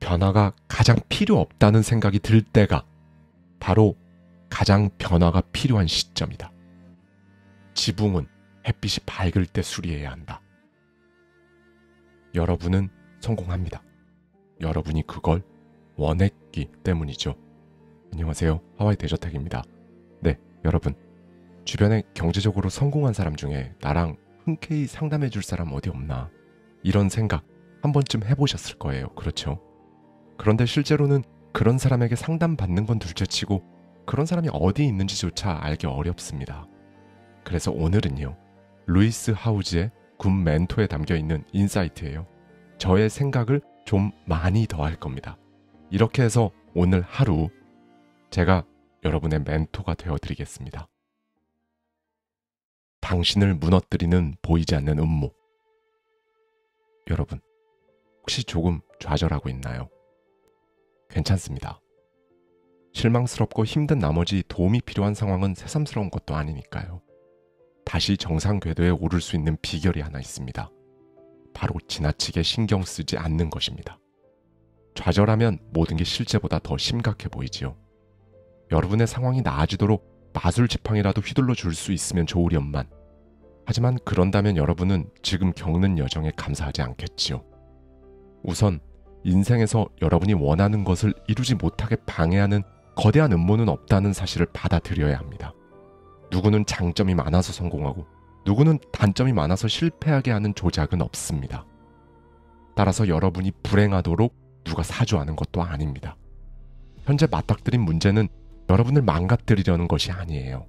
변화가 가장 필요 없다는 생각이 들 때가 바로 가장 변화가 필요한 시점이다. 지붕은 햇빛이 밝을 때 수리해야 한다. 여러분은 성공합니다. 여러분이 그걸 원했기 때문이죠. 안녕하세요. 하와이 대저택입니다. 네, 여러분. 주변에 경제적으로 성공한 사람 중에 나랑 흔쾌히 상담해 줄 사람 어디 없나? 이런 생각 한 번쯤 해보셨을 거예요. 그렇죠? 그런데 실제로는 그런 사람에게 상담받는 건 둘째치고 그런 사람이 어디 있는지조차 알기 어렵습니다. 그래서 오늘은요. 루이스 하우즈의 굿 멘토에 담겨있는 인사이트예요. 저의 생각을 좀 많이 더할 겁니다. 이렇게 해서 오늘 하루 제가 여러분의 멘토가 되어드리겠습니다. 당신을 무너뜨리는 보이지 않는 음모. 여러분, 혹시 조금 좌절하고 있나요? 괜찮습니다. 실망스럽고 힘든 나머지 도움이 필요한 상황은 새삼스러운 것도 아니니까요. 다시 정상 궤도에 오를 수 있는 비결이 하나 있습니다. 바로 지나치게 신경 쓰지 않는 것입니다. 좌절하면 모든 게 실제보다 더 심각해 보이지요. 여러분의 상황이 나아지도록 마술 지팡이라도 휘둘러 줄 수 있으면 좋으련만. 하지만 그런다면 여러분은 지금 겪는 여정에 감사하지 않겠지요. 우선 인생에서 여러분이 원하는 것을 이루지 못하게 방해하는 거대한 음모는 없다는 사실을 받아들여야 합니다. 누구는 장점이 많아서 성공하고 누구는 단점이 많아서 실패하게 하는 조작은 없습니다. 따라서 여러분이 불행하도록 누가 사주하는 것도 아닙니다. 현재 맞닥뜨린 문제는 여러분을 망가뜨리려는 것이 아니에요.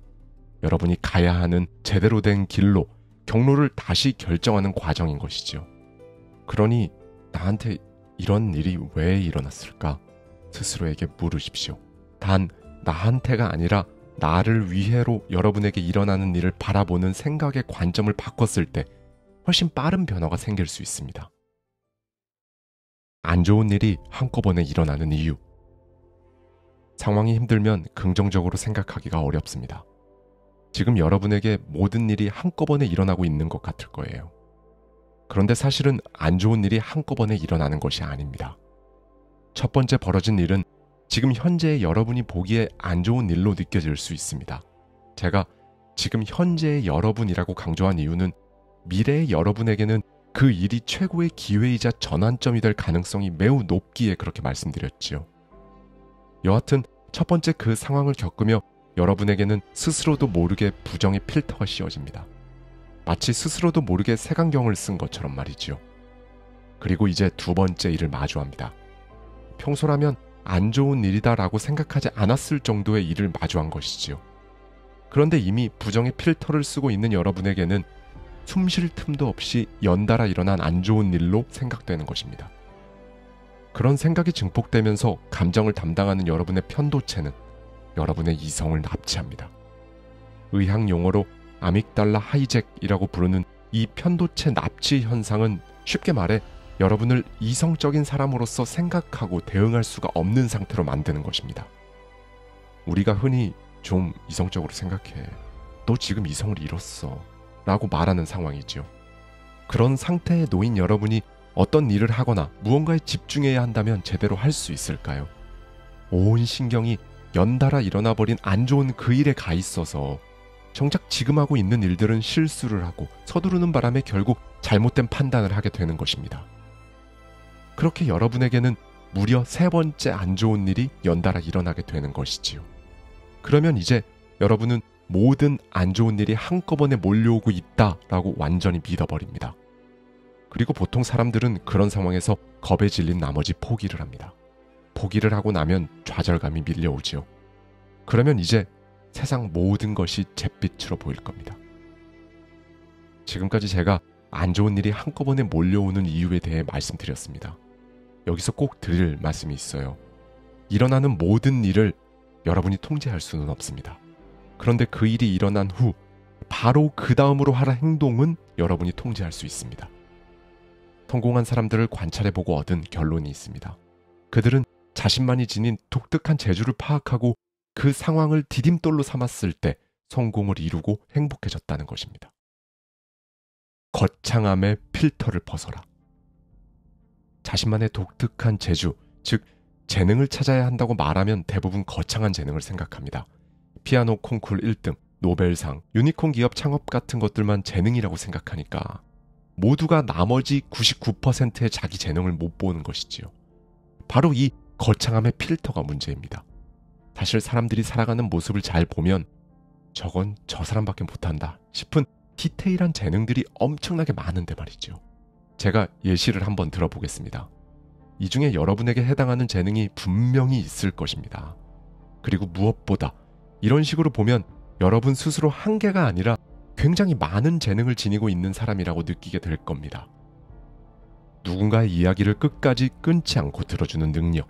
여러분이 가야 하는 제대로 된 길로 경로를 다시 결정하는 과정인 것이죠. 그러니 나한테 이런 일이 왜 일어났을까? 스스로에게 물으십시오. 단 나한테가 아니라 나를 위해로 여러분에게 일어나는 일을 바라보는 생각의 관점을 바꿨을 때 훨씬 빠른 변화가 생길 수 있습니다. 안 좋은 일이 한꺼번에 일어나는 이유. 상황이 힘들면 긍정적으로 생각하기가 어렵습니다. 지금 여러분에게 모든 일이 한꺼번에 일어나고 있는 것 같을 거예요. 그런데 사실은 안 좋은 일이 한꺼번에 일어나는 것이 아닙니다. 첫 번째 벌어진 일은 지금 현재의 여러분이 보기에 안 좋은 일로 느껴질 수 있습니다. 제가 지금 현재의 여러분이라고 강조한 이유는 미래의 여러분에게는 그 일이 최고의 기회이자 전환점이 될 가능성이 매우 높기에 그렇게 말씀드렸지요. 여하튼 첫 번째 그 상황을 겪으며 여러분에게는 스스로도 모르게 부정의 필터가 씌워집니다. 마치 스스로도 모르게 색안경을 쓴 것처럼 말이지요. 그리고 이제 두 번째 일을 마주합니다. 평소라면 안 좋은 일이다라고 생각하지 않았을 정도의 일을 마주한 것이지요. 그런데 이미 부정의 필터를 쓰고 있는 여러분에게는 숨 쉴 틈도 없이 연달아 일어난 안 좋은 일로 생각되는 것입니다. 그런 생각이 증폭되면서 감정을 담당하는 여러분의 편도체는 여러분의 이성을 납치합니다. 의학 용어로 아믹달라 하이잭이라고 부르는 이 편도체 납치 현상은 쉽게 말해 여러분을 이성적인 사람으로서 생각하고 대응할 수가 없는 상태로 만드는 것입니다. 우리가 흔히 좀 이성적으로 생각해. 너 지금 이성을 잃었어. 라고 말하는 상황이죠. 그런 상태에 놓인 여러분이 어떤 일을 하거나 무언가에 집중해야 한다면 제대로 할 수 있을까요? 온 신경이 연달아 일어나버린 안 좋은 그 일에 가 있어서 정작 지금 하고 있는 일들은 실수를 하고 서두르는 바람에 결국 잘못된 판단을 하게 되는 것입니다. 그렇게 여러분에게는 무려 세 번째 안 좋은 일이 연달아 일어나게 되는 것이지요. 그러면 이제 여러분은 모든 안 좋은 일이 한꺼번에 몰려오고 있다라고 완전히 믿어버립니다. 그리고 보통 사람들은 그런 상황에서 겁에 질린 나머지 포기를 합니다. 포기를 하고 나면 좌절감이 밀려오지요. 그러면 이제 세상 모든 것이 잿빛으로 보일 겁니다. 지금까지 제가 안 좋은 일이 한꺼번에 몰려오는 이유에 대해 말씀드렸습니다. 여기서 꼭 드릴 말씀이 있어요. 일어나는 모든 일을 여러분이 통제할 수는 없습니다. 그런데 그 일이 일어난 후 바로 그 다음으로 할 행동은 여러분이 통제할 수 있습니다. 성공한 사람들을 관찰해보고 얻은 결론이 있습니다. 그들은 자신만이 지닌 독특한 재주를 파악하고 그 상황을 디딤돌로 삼았을 때 성공을 이루고 행복해졌다는 것입니다. 거창함의 필터를 벗어라. 자신만의 독특한 재주, 즉 재능을 찾아야 한다고 말하면 대부분 거창한 재능을 생각합니다. 피아노 콩쿨 1등, 노벨상, 유니콘 기업 창업 같은 것들만 재능이라고 생각하니까 모두가 나머지 99%의 자기 재능을 못 보는 것이지요. 바로 이 거창함의 필터가 문제입니다. 사실 사람들이 살아가는 모습을 잘 보면 저건 저 사람밖에 못한다 싶은 디테일한 재능들이 엄청나게 많은데 말이죠. 제가 예시를 한번 들어보겠습니다. 이 중에 여러분에게 해당하는 재능이 분명히 있을 것입니다. 그리고 무엇보다 이런 식으로 보면 여러분 스스로 한계가 아니라 굉장히 많은 재능을 지니고 있는 사람이라고 느끼게 될 겁니다. 누군가의 이야기를 끝까지 끊지 않고 들어주는 능력.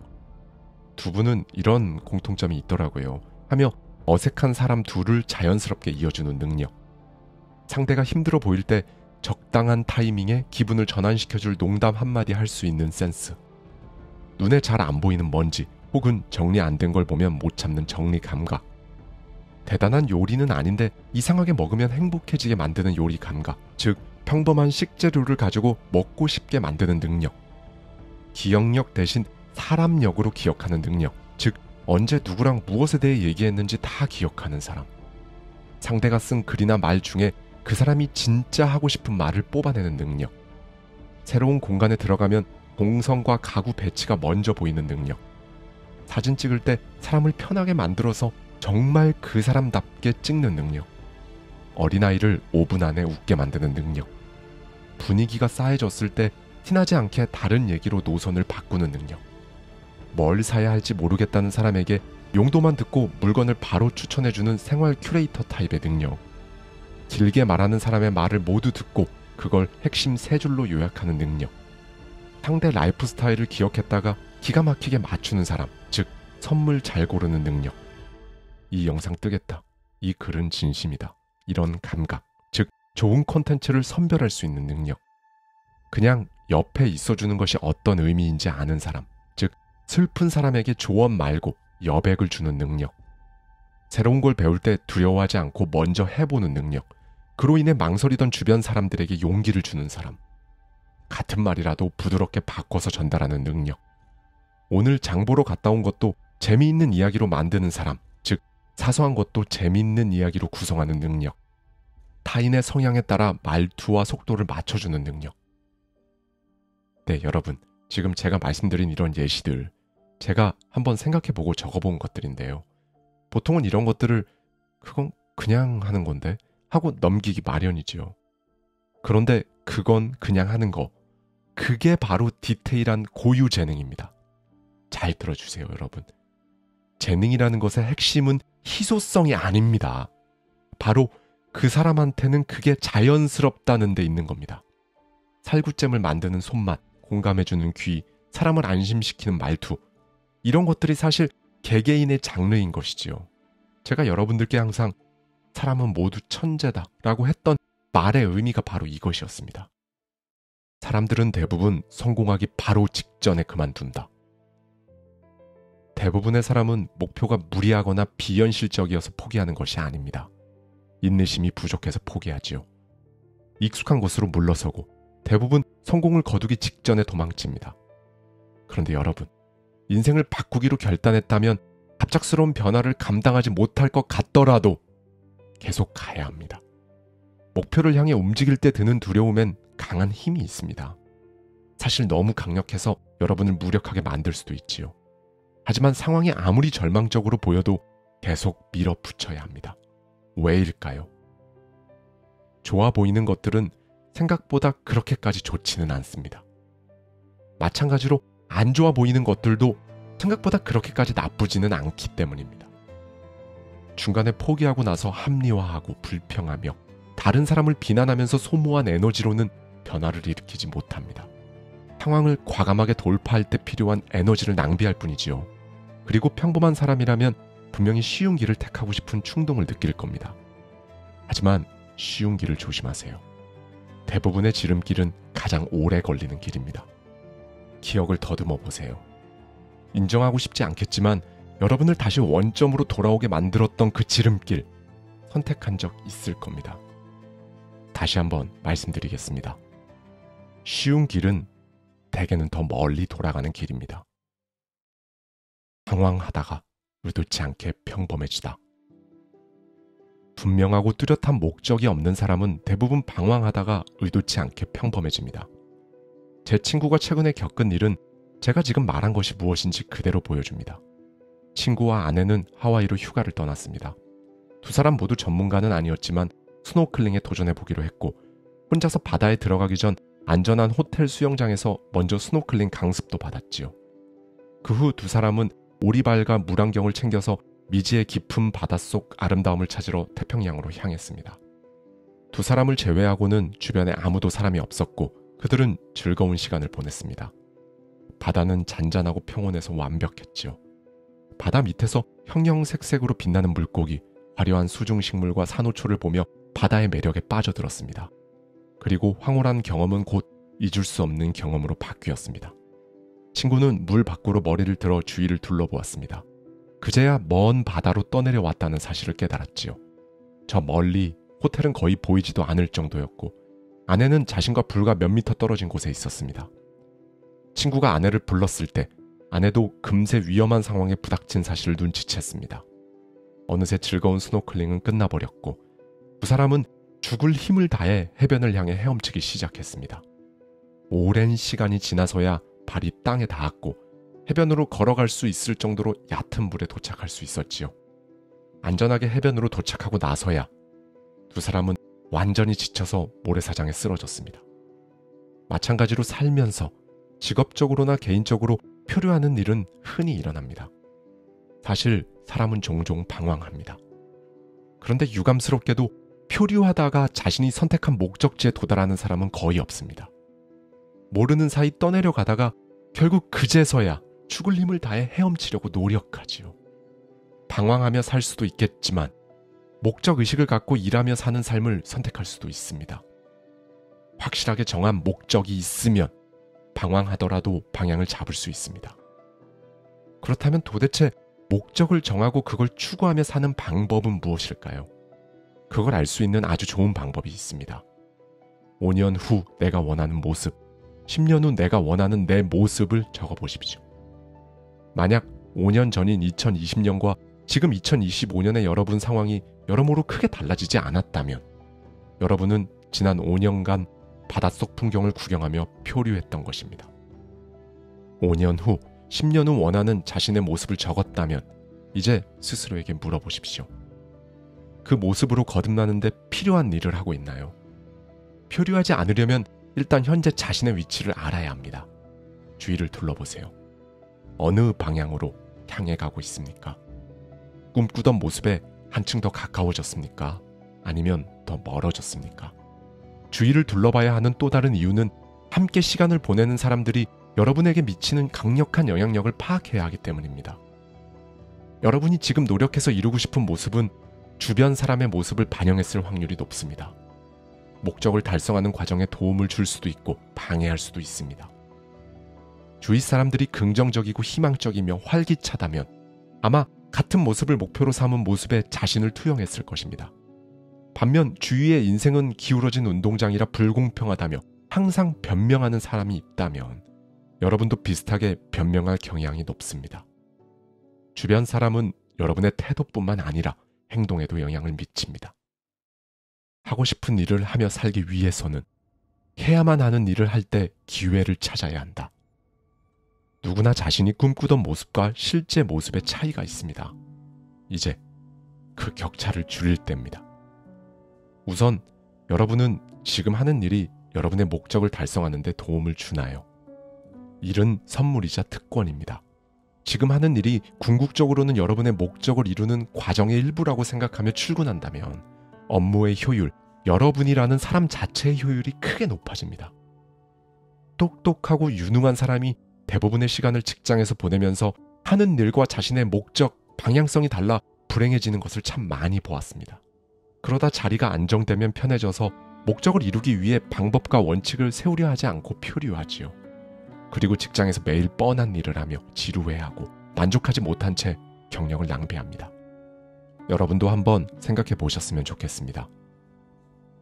두 분은 이런 공통점이 있더라고요. 하며 어색한 사람 둘을 자연스럽게 이어주는 능력. 상대가 힘들어 보일 때 적당한 타이밍에 기분을 전환시켜줄 농담 한마디 할 수 있는 센스. 눈에 잘 안 보이는 먼지 혹은 정리 안 된 걸 보면 못 참는 정리 감각. 대단한 요리는 아닌데 이상하게 먹으면 행복해지게 만드는 요리 감각. 즉 평범한 식재료를 가지고 먹고 싶게 만드는 능력. 기억력 대신 사람력으로 기억하는 능력. 즉 언제 누구랑 무엇에 대해 얘기했는지 다 기억하는 사람. 상대가 쓴 글이나 말 중에 그 사람이 진짜 하고 싶은 말을 뽑아내는 능력. 새로운 공간에 들어가면 동선과 가구 배치가 먼저 보이는 능력. 사진 찍을 때 사람을 편하게 만들어서 정말 그 사람답게 찍는 능력. 어린아이를 5분 안에 웃게 만드는 능력. 분위기가 싸해졌을 때 티나지 않게 다른 얘기로 노선을 바꾸는 능력. 뭘 사야 할지 모르겠다는 사람에게 용도만 듣고 물건을 바로 추천해주는 생활 큐레이터 타입의 능력. 길게 말하는 사람의 말을 모두 듣고 그걸 핵심 3줄로 요약하는 능력. 상대 라이프 스타일을 기억했다가 기가 막히게 맞추는 사람, 즉 선물 잘 고르는 능력. 이 영상 뜨겠다. 이 글은 진심이다. 이런 감각, 즉 좋은 콘텐츠를 선별할 수 있는 능력. 그냥 옆에 있어주는 것이 어떤 의미인지 아는 사람, 즉 슬픈 사람에게 조언 말고 여백을 주는 능력. 새로운 걸 배울 때 두려워하지 않고 먼저 해보는 능력. 그로 인해 망설이던 주변 사람들에게 용기를 주는 사람. 같은 말이라도 부드럽게 바꿔서 전달하는 능력. 오늘 장보러 갔다 온 것도 재미있는 이야기로 만드는 사람, 즉 사소한 것도 재미있는 이야기로 구성하는 능력. 타인의 성향에 따라 말투와 속도를 맞춰주는 능력. 네, 여러분. 지금 제가 말씀드린 이런 예시들, 제가 한번 생각해보고 적어본 것들인데요. 보통은 이런 것들을 그건 그냥 하는 건데 하고 넘기기 마련이지요. 그런데 그건 그냥 하는 거, 그게 바로 디테일한 고유 재능입니다. 잘 들어주세요, 여러분. 재능이라는 것의 핵심은 희소성이 아닙니다. 바로 그 사람한테는 그게 자연스럽다는 데 있는 겁니다. 살구잼을 만드는 손맛, 공감해주는 귀, 사람을 안심시키는 말투, 이런 것들이 사실 개개인의 장르인 것이지요. 제가 여러분들께 항상 사람은 모두 천재다 라고 했던 말의 의미가 바로 이것이었습니다. 사람들은 대부분 성공하기 바로 직전에 그만둔다. 대부분의 사람은 목표가 무리하거나 비현실적이어서 포기하는 것이 아닙니다. 인내심이 부족해서 포기하지요. 익숙한 곳으로 물러서고 대부분 성공을 거두기 직전에 도망칩니다. 그런데 여러분, 인생을 바꾸기로 결단했다면 갑작스러운 변화를 감당하지 못할 것 같더라도 계속 가야 합니다. 목표를 향해 움직일 때 드는 두려움엔 강한 힘이 있습니다. 사실 너무 강력해서 여러분을 무력하게 만들 수도 있지요. 하지만 상황이 아무리 절망적으로 보여도 계속 밀어붙여야 합니다. 왜일까요? 좋아 보이는 것들은 생각보다 그렇게까지 좋지는 않습니다. 마찬가지로 안 좋아 보이는 것들도 생각보다 그렇게까지 나쁘지는 않기 때문입니다. 중간에 포기하고 나서 합리화하고 불평하며 다른 사람을 비난하면서 소모한 에너지로는 변화를 일으키지 못합니다. 상황을 과감하게 돌파할 때 필요한 에너지를 낭비할 뿐이지요. 그리고 평범한 사람이라면 분명히 쉬운 길을 택하고 싶은 충동을 느낄 겁니다. 하지만 쉬운 길을 조심하세요. 대부분의 지름길은 가장 오래 걸리는 길입니다. 기억을 더듬어 보세요. 인정하고 싶지 않겠지만 여러분을 다시 원점으로 돌아오게 만들었던 그 지름길 선택한 적 있을 겁니다. 다시 한번 말씀드리겠습니다. 쉬운 길은 대개는 더 멀리 돌아가는 길입니다. 방황하다가 의도치 않게 평범해지다. 분명하고 뚜렷한 목적이 없는 사람은 대부분 방황하다가 의도치 않게 평범해집니다. 제 친구가 최근에 겪은 일은 제가 지금 말한 것이 무엇인지 그대로 보여줍니다. 친구와 아내는 하와이로 휴가를 떠났습니다. 두 사람 모두 전문가는 아니었지만 스노클링에 도전해보기로 했고 혼자서 바다에 들어가기 전 안전한 호텔 수영장에서 먼저 스노클링 강습도 받았지요. 그 후 두 사람은 오리발과 물안경을 챙겨서 미지의 깊은 바닷속 아름다움을 찾으러 태평양으로 향했습니다. 두 사람을 제외하고는 주변에 아무도 사람이 없었고 그들은 즐거운 시간을 보냈습니다. 바다는 잔잔하고 평온해서 완벽했지요. 바다 밑에서 형형색색으로 빛나는 물고기, 화려한 수중식물과 산호초를 보며 바다의 매력에 빠져들었습니다. 그리고 황홀한 경험은 곧 잊을 수 없는 경험으로 바뀌었습니다. 친구는 물 밖으로 머리를 들어 주위를 둘러보았습니다. 그제야 먼 바다로 떠내려 왔다는 사실을 깨달았지요. 저 멀리 호텔은 거의 보이지도 않을 정도였고 아내는 자신과 불과 몇 미터 떨어진 곳에 있었습니다. 친구가 아내를 불렀을 때 아내도 금세 위험한 상황에 부닥친 사실을 눈치챘습니다. 어느새 즐거운 스노클링은 끝나버렸고 두 사람은 죽을 힘을 다해 해변을 향해 헤엄치기 시작했습니다. 오랜 시간이 지나서야 발이 땅에 닿았고 해변으로 걸어갈 수 있을 정도로 얕은 물에 도착할 수 있었지요. 안전하게 해변으로 도착하고 나서야 두 사람은 완전히 지쳐서 모래사장에 쓰러졌습니다. 마찬가지로 살면서 직업적으로나 개인적으로 표류하는 일은 흔히 일어납니다. 사실 사람은 종종 방황합니다. 그런데 유감스럽게도 표류하다가 자신이 선택한 목적지에 도달하는 사람은 거의 없습니다. 모르는 사이 떠내려 가다가 결국 그제서야 죽을 힘을 다해 헤엄치려고 노력하지요. 방황하며 살 수도 있겠지만 목적의식을 갖고 일하며 사는 삶을 선택할 수도 있습니다. 확실하게 정한 목적이 있으면 방황하더라도 방향을 잡을 수 있습니다. 그렇다면 도대체 목적을 정하고 그걸 추구하며 사는 방법은 무엇일까요? 그걸 알 수 있는 아주 좋은 방법이 있습니다. 5년 후 내가 원하는 모습, 10년 후 내가 원하는 내 모습을 적어보십시오. 만약 5년 전인 2020년과 지금 2025년의 여러분 상황이 여러모로 크게 달라지지 않았다면 여러분은 지난 5년간 바닷속 풍경을 구경하며 표류했던 것입니다. 5년 후, 10년 후 원하는 자신의 모습을 적었다면 이제 스스로에게 물어보십시오. 그 모습으로 거듭나는데 필요한 일을 하고 있나요? 표류하지 않으려면 일단 현재 자신의 위치를 알아야 합니다. 주위를 둘러보세요. 어느 방향으로 향해 가고 있습니까? 꿈꾸던 모습에 한층 더 가까워졌습니까? 아니면 더 멀어졌습니까? 주위를 둘러봐야 하는 또 다른 이유는 함께 시간을 보내는 사람들이 여러분에게 미치는 강력한 영향력을 파악해야 하기 때문입니다. 여러분이 지금 노력해서 이루고 싶은 모습은 주변 사람의 모습을 반영했을 확률이 높습니다. 목적을 달성하는 과정에 도움을 줄 수도 있고 방해할 수도 있습니다. 주위 사람들이 긍정적이고 희망적이며 활기차다면 아마 같은 모습을 목표로 삼은 모습에 자신을 투영했을 것입니다. 반면 주위의 인생은 기울어진 운동장이라 불공평하다며 항상 변명하는 사람이 있다면 여러분도 비슷하게 변명할 경향이 높습니다. 주변 사람은 여러분의 태도뿐만 아니라 행동에도 영향을 미칩니다. 하고 싶은 일을 하며 살기 위해서는 해야만 하는 일을 할 때 기회를 찾아야 한다. 누구나 자신이 꿈꾸던 모습과 실제 모습의 차이가 있습니다. 이제 그 격차를 줄일 때입니다. 우선 여러분은 지금 하는 일이 여러분의 목적을 달성하는 데 도움을 주나요? 일은 선물이자 특권입니다. 지금 하는 일이 궁극적으로는 여러분의 목적을 이루는 과정의 일부라고 생각하며 출근한다면 업무의 효율, 여러분이라는 사람 자체의 효율이 크게 높아집니다. 똑똑하고 유능한 사람이 대부분의 시간을 직장에서 보내면서 하는 일과 자신의 목적, 방향성이 달라 불행해지는 것을 참 많이 보았습니다. 그러다 자리가 안정되면 편해져서 목적을 이루기 위해 방법과 원칙을 세우려 하지 않고 표류하지요. 그리고 직장에서 매일 뻔한 일을 하며 지루해하고 만족하지 못한 채 경력을 낭비합니다. 여러분도 한번 생각해 보셨으면 좋겠습니다.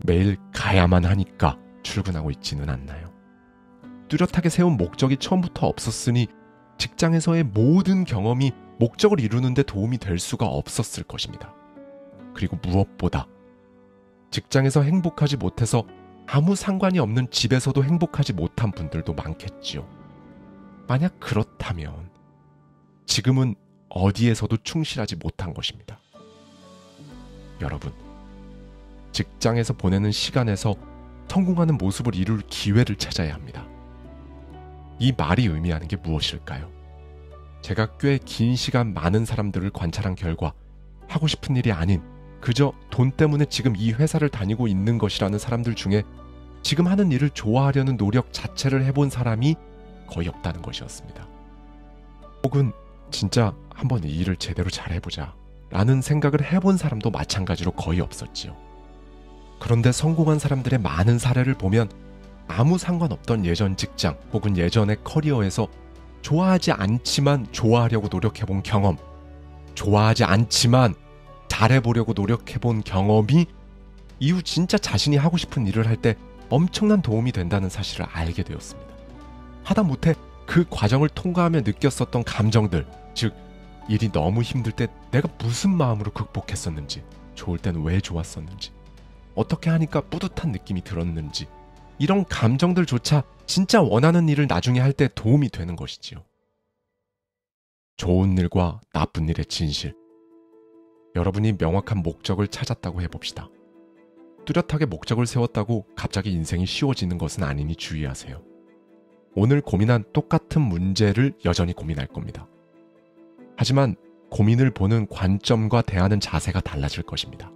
매일 가야만 하니까 출근하고 있지는 않나요? 뚜렷하게 세운 목적이 처음부터 없었으니 직장에서의 모든 경험이 목적을 이루는데 도움이 될 수가 없었을 것입니다. 그리고 무엇보다 직장에서 행복하지 못해서 아무 상관이 없는 집에서도 행복하지 못한 분들도 많겠지요. 만약 그렇다면 지금은 어디에서도 충실하지 못한 것입니다. 여러분, 직장에서 보내는 시간에서 성공하는 모습을 이룰 기회를 찾아야 합니다. 이 말이 의미하는 게 무엇일까요? 제가 꽤 긴 시간 많은 사람들을 관찰한 결과 하고 싶은 일이 아닌 그저 돈 때문에 지금 이 회사를 다니고 있는 것이라는 사람들 중에 지금 하는 일을 좋아하려는 노력 자체를 해본 사람이 거의 없다는 것이었습니다. 혹은 진짜 한번 이 일을 제대로 잘해보자 라는 생각을 해본 사람도 마찬가지로 거의 없었지요. 그런데 성공한 사람들의 많은 사례를 보면 아무 상관없던 예전 직장 혹은 예전의 커리어에서 좋아하지 않지만 좋아하려고 노력해본 경험, 좋아하지 않지만 잘해보려고 노력해본 경험이 이후 진짜 자신이 하고 싶은 일을 할 때 엄청난 도움이 된다는 사실을 알게 되었습니다. 하다못해 그 과정을 통과하며 느꼈었던 감정들, 즉 일이 너무 힘들 때 내가 무슨 마음으로 극복했었는지, 좋을 땐 왜 좋았었는지, 어떻게 하니까 뿌듯한 느낌이 들었는지, 이런 감정들조차 진짜 원하는 일을 나중에 할 때 도움이 되는 것이지요. 좋은 일과 나쁜 일의 진실. 여러분이 명확한 목적을 찾았다고 해봅시다. 뚜렷하게 목적을 세웠다고 갑자기 인생이 쉬워지는 것은 아니니 주의하세요. 오늘 고민한 똑같은 문제를 여전히 고민할 겁니다. 하지만 고민을 보는 관점과 대하는 자세가 달라질 것입니다.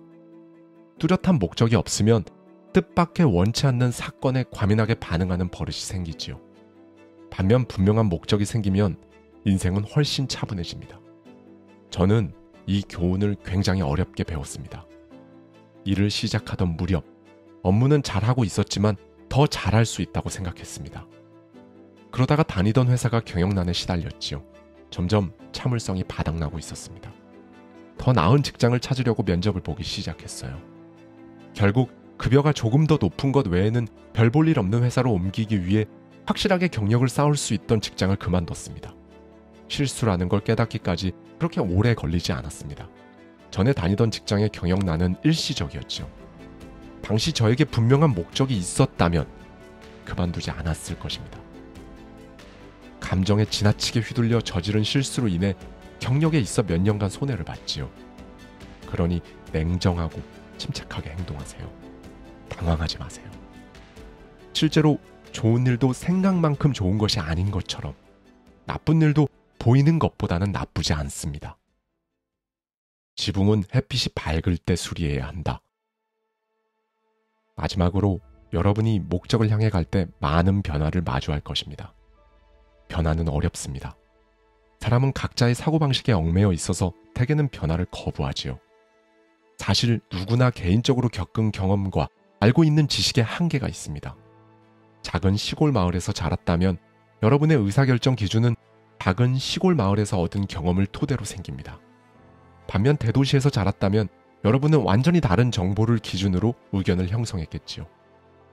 뚜렷한 목적이 없으면 뜻밖의 원치 않는 사건에 과민하게 반응하는 버릇이 생기지요. 반면 분명한 목적이 생기면 인생은 훨씬 차분해집니다. 저는 이 교훈을 굉장히 어렵게 배웠습니다. 일을 시작하던 무렵 업무는 잘하고 있었지만 더 잘할 수 있다고 생각했습니다. 그러다가 다니던 회사가 경영난에 시달렸지요. 점점 참을성이 바닥나고 있었습니다. 더 나은 직장을 찾으려고 면접을 보기 시작했어요. 결국 급여가 조금 더 높은 것 외에는 별 볼 일 없는 회사로 옮기기 위해 확실하게 경력을 쌓을 수 있던 직장을 그만뒀습니다. 실수라는 걸 깨닫기까지 그렇게 오래 걸리지 않았습니다. 전에 다니던 직장의 경영난은 일시적이었죠. 당시 저에게 분명한 목적이 있었다면 그만두지 않았을 것입니다. 감정에 지나치게 휘둘려 저지른 실수로 인해 경력에 있어 몇 년간 손해를 봤지요. 그러니 냉정하고 침착하게 행동하세요. 당황하지 마세요. 실제로 좋은 일도 생각만큼 좋은 것이 아닌 것처럼 나쁜 일도 보이는 것보다는 나쁘지 않습니다. 지붕은 햇빛이 밝을 때 수리해야 한다. 마지막으로 여러분이 목적을 향해 갈 때 많은 변화를 마주할 것입니다. 변화는 어렵습니다. 사람은 각자의 사고방식에 얽매여 있어서 대개는 변화를 거부하지요. 사실 누구나 개인적으로 겪은 경험과 알고 있는 지식에 한계가 있습니다. 작은 시골 마을에서 자랐다면 여러분의 의사결정 기준은 작은 시골 마을에서 얻은 경험을 토대로 생깁니다. 반면 대도시에서 자랐다면 여러분은 완전히 다른 정보를 기준으로 의견을 형성했겠지요.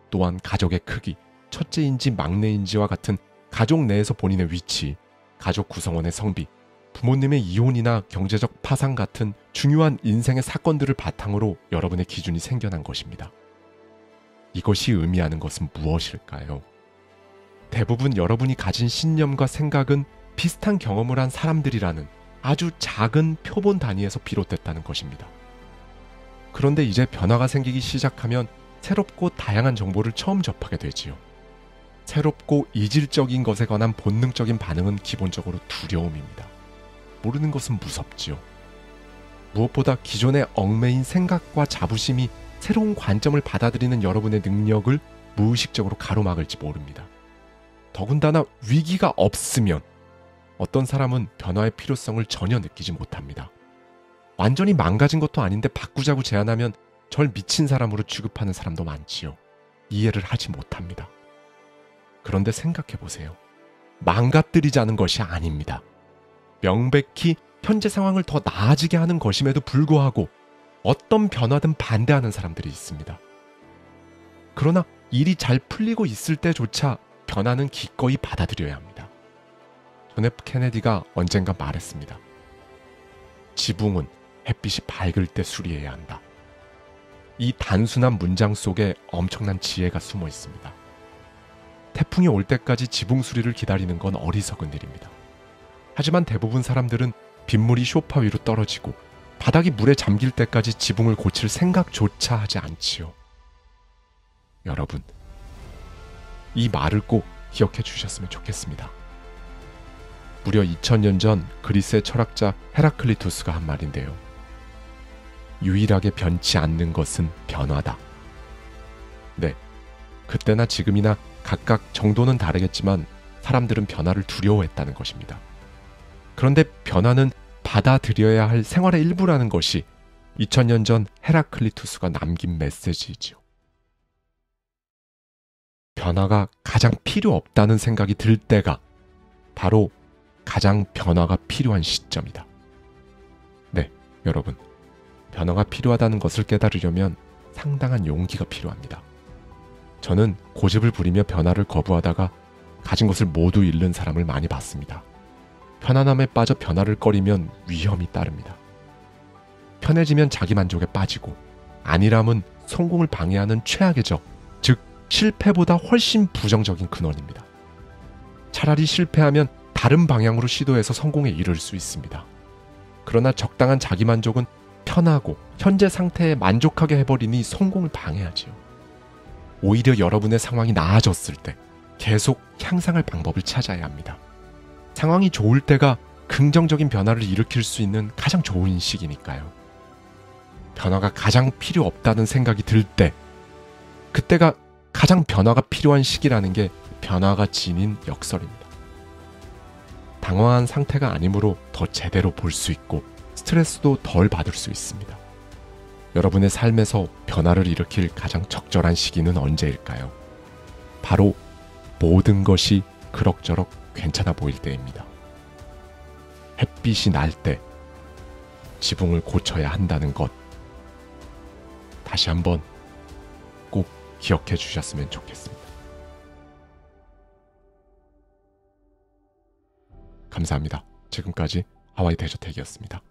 또한 가족의 크기, 첫째인지 막내인지와 같은 가족 내에서 본인의 위치, 가족 구성원의 성비, 부모님의 이혼이나 경제적 파산 같은 중요한 인생의 사건들을 바탕으로 여러분의 기준이 생겨난 것입니다. 이것이 의미하는 것은 무엇일까요? 대부분 여러분이 가진 신념과 생각은 비슷한 경험을 한 사람들이라는 아주 작은 표본 단위에서 비롯됐다는 것입니다. 그런데 이제 변화가 생기기 시작하면 새롭고 다양한 정보를 처음 접하게 되지요. 새롭고 이질적인 것에 관한 본능적인 반응은 기본적으로 두려움입니다. 모르는 것은 무섭지요. 무엇보다 기존에 얽매인 생각과 자부심이 새로운 관점을 받아들이는 여러분의 능력을 무의식적으로 가로막을지 모릅니다. 더군다나 위기가 없으면 어떤 사람은 변화의 필요성을 전혀 느끼지 못합니다. 완전히 망가진 것도 아닌데 바꾸자고 제안하면 절 미친 사람으로 취급하는 사람도 많지요. 이해를 하지 못합니다. 그런데 생각해보세요. 망가뜨리자는 것이 아닙니다. 명백히 현재 상황을 더 나아지게 하는 것임에도 불구하고 어떤 변화든 반대하는 사람들이 있습니다. 그러나 일이 잘 풀리고 있을 때조차 변화는 기꺼이 받아들여야 합니다. 존 F 케네디가 언젠가 말했습니다. 지붕은 햇빛이 밝을 때 수리해야 한다. 이 단순한 문장 속에 엄청난 지혜가 숨어 있습니다. 태풍이 올 때까지 지붕 수리를 기다리는 건 어리석은 일입니다. 하지만 대부분 사람들은 빗물이 소파 위로 떨어지고 바닥이 물에 잠길 때까지 지붕을 고칠 생각조차 하지 않지요. 여러분, 이 말을 꼭 기억해 주셨으면 좋겠습니다. 무려 2000년 전 그리스의 철학자 헤라클리투스가 한 말인데요. 유일하게 변치 않는 것은 변화다. 네, 그때나 지금이나 각각 정도는 다르겠지만 사람들은 변화를 두려워했다는 것입니다. 그런데 변화는 받아들여야 할 생활의 일부라는 것이 2000년 전 헤라클리투스가 남긴 메시지이지요. 변화가 가장 필요 없다는 생각이 들 때가 바로 가장 변화가 필요한 시점이다. 네, 여러분. 변화가 필요하다는 것을 깨달으려면 상당한 용기가 필요합니다. 저는 고집을 부리며 변화를 거부하다가 가진 것을 모두 잃는 사람을 많이 봤습니다. 편안함에 빠져 변화를 꺼리면 위험이 따릅니다. 편해지면 자기만족에 빠지고 안일함은 성공을 방해하는 최악의 적, 즉 실패보다 훨씬 부정적인 근원입니다. 차라리 실패하면 다른 방향으로 시도해서 성공에 이를 수 있습니다. 그러나 적당한 자기만족은 편하고 현재 상태에 만족하게 해버리니 성공을 방해하지요. 오히려 여러분의 상황이 나아졌을 때 계속 향상할 방법을 찾아야 합니다. 상황이 좋을 때가 긍정적인 변화를 일으킬 수 있는 가장 좋은 시기니까요. 변화가 가장 필요 없다는 생각이 들 때, 그때가 가장 변화가 필요한 시기라는 게 변화가 지닌 역설입니다. 당황한 상태가 아니므로 더 제대로 볼 수 있고 스트레스도 덜 받을 수 있습니다. 여러분의 삶에서 변화를 일으킬 가장 적절한 시기는 언제일까요? 바로 모든 것이 그럭저럭 괜찮아 보일 때입니다. 햇빛이 날 때 지붕을 고쳐야 한다는 것, 다시 한번 꼭 기억해 주셨으면 좋겠습니다. 감사합니다. 지금까지 하와이 대저택이었습니다.